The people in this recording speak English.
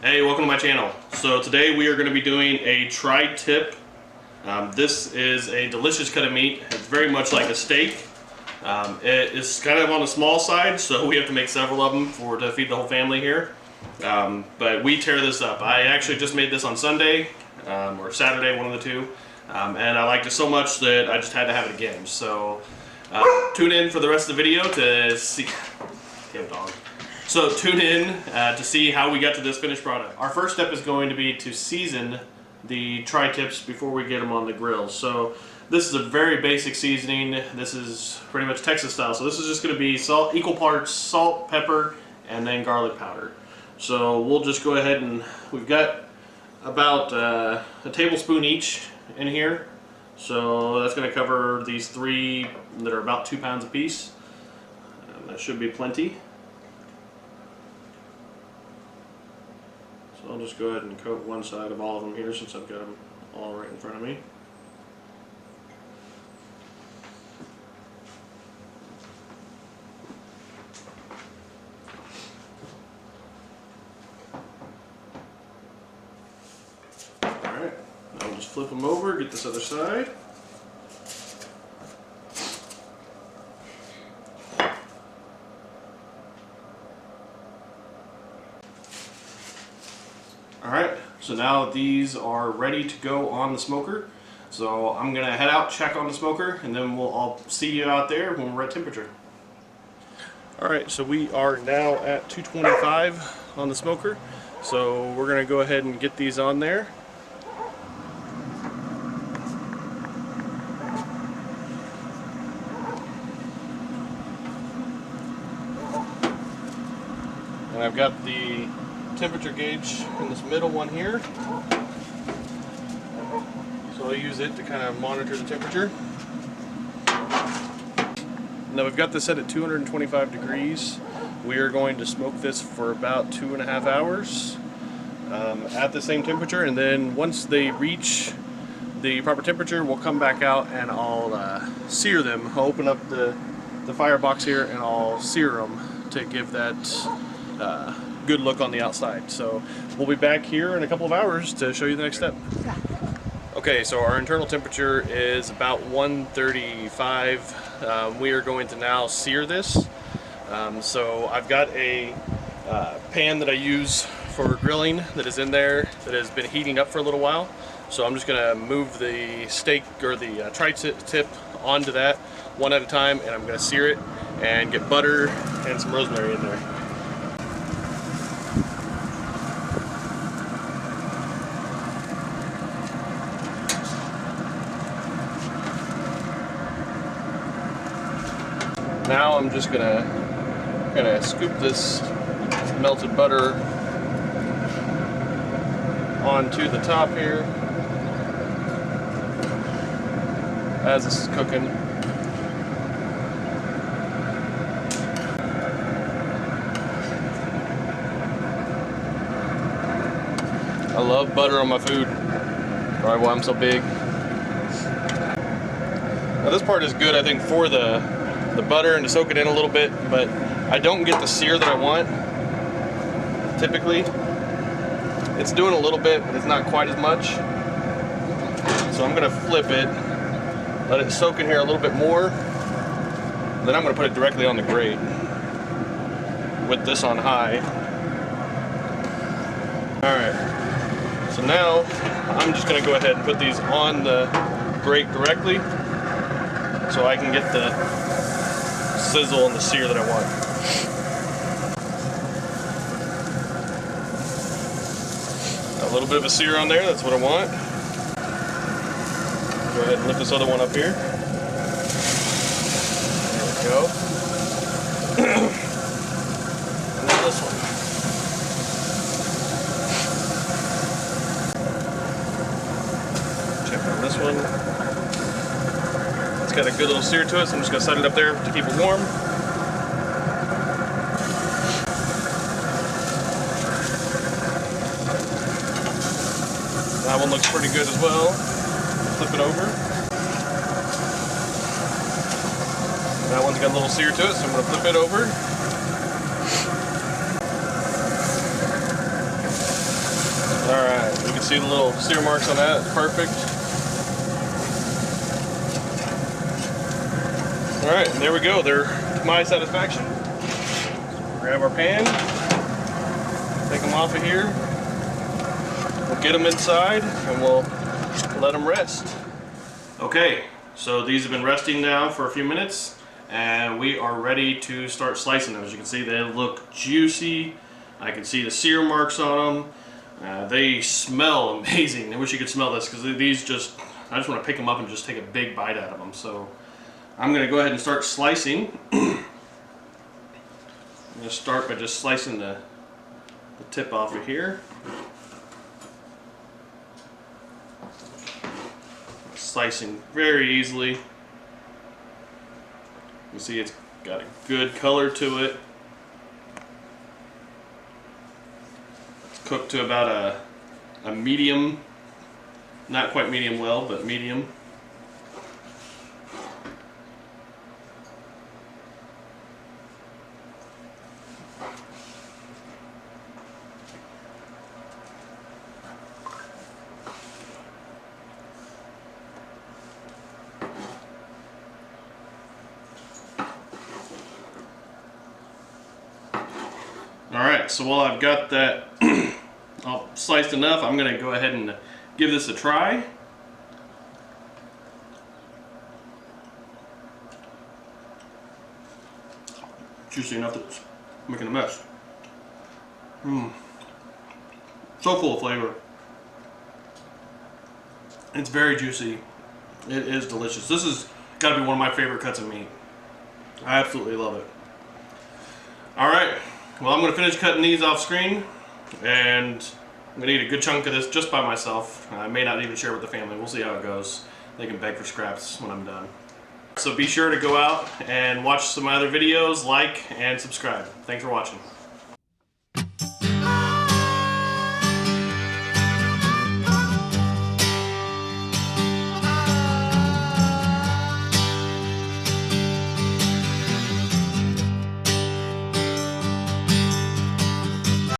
Hey, welcome to my channel. So today we are going to be doing a tri-tip. This is a delicious cut of meat. It's very much like a steak. It is kind of on the small side, so we have to make several of them to feed the whole family here. But we tear this up. I actually just made this on Sunday or Saturday, one of the two, and I liked it so much that I just had to have it again. So tune in for the rest of the video to see. Damn dog. So tune in to see how we got to this finished product. Our first step is going to be to season the tri-tips before we get them on the grill. So this is a very basic seasoning. This is pretty much Texas style. So this is just going to be salt, equal parts salt, pepper, and then garlic powder. So we'll just go ahead and we've got about a tablespoon each in here. So that's going to cover these three that are about 2 pounds a piece. That should be plenty. So I'll just go ahead and coat one side of all of them here since I've got them all right in front of me. Alright, I'll just flip them over, get this other side. Alright, so now these are ready to go on the smoker. So I'm going to head out, check on the smoker, and then I'll see you out there when we're at temperature. Alright, so we are now at 225 on the smoker. So we're going to go ahead and get these on there. And I've got the temperature gauge in this middle one here, so I'll use it to kind of monitor the temperature. Now we've got this set at 225 degrees. We are going to smoke this for about 2.5 hours at the same temperature, and then once they reach the proper temperature, we'll come back out and I'll sear them. I'll open up the firebox here and I'll sear them to give that good look on the outside. So we'll be back here in a couple of hours to show you the next step. Okay, so our internal temperature is about 135. We are going to now sear this. So I've got a pan that I use for grilling that is in there that has been heating up for a little while. So I'm just going to move the steak or the tri-tip onto that one at a time, and I'm going to sear it and get butter and some rosemary in there. Now I'm just gonna kind of scoop this melted butter onto the top here as this is cooking. I love butter on my food. Probably why I'm so big. Now this part is good, I think, for the butter and to soak it in a little bit, but I don't get the sear that I want. Typically, it's doing a little bit, but it's not quite as much. So I'm gonna flip it, let it soak in here a little bit more. Then I'm gonna put it directly on the grate with this on high. All right, so now I'm just gonna go ahead and put these on the grate directly so I can get the sizzle and the sear that I want. A little bit of a sear on there, that's what I want. Go ahead and lift this other one up here. There we go. And then this one. Check on this one. It's got a good little sear to it, so I'm just going to set it up there to keep it warm. That one looks pretty good as well. Flip it over. That one's got a little sear to it, so I'm going to flip it over. see the little sear marks on that. It's perfect. Alright, and there we go. They're to my satisfaction. Grab our pan, take them off of here. We'll get them inside and we'll let them rest. Okay, so these have been resting now for a few minutes and we are ready to start slicing them. As you can see, they look juicy. I can see the sear marks on them. They smell amazing. I wish you could smell this because these just, I just want to pick them up and just take a big bite out of them. So I'm going to go ahead and start slicing. I'm going to start by just slicing the tip off of here. Slicing very easily. You see it's got a good color to it. It's cooked to about a medium, not quite medium well, but medium. Alright, so while I've got that all sliced enough, I'm going to go ahead and give this a try. Juicy enough that it's making a mess. So full of flavor. It's very juicy. It is delicious. This has got to be one of my favorite cuts of meat. I absolutely love it. Alright. Well, I'm going to finish cutting these off screen, and I'm going to eat a good chunk of this just by myself. I may not even share with the family. We'll see how it goes. They can beg for scraps when I'm done. So be sure to go out and watch some other videos, like, and subscribe. Thanks for watching.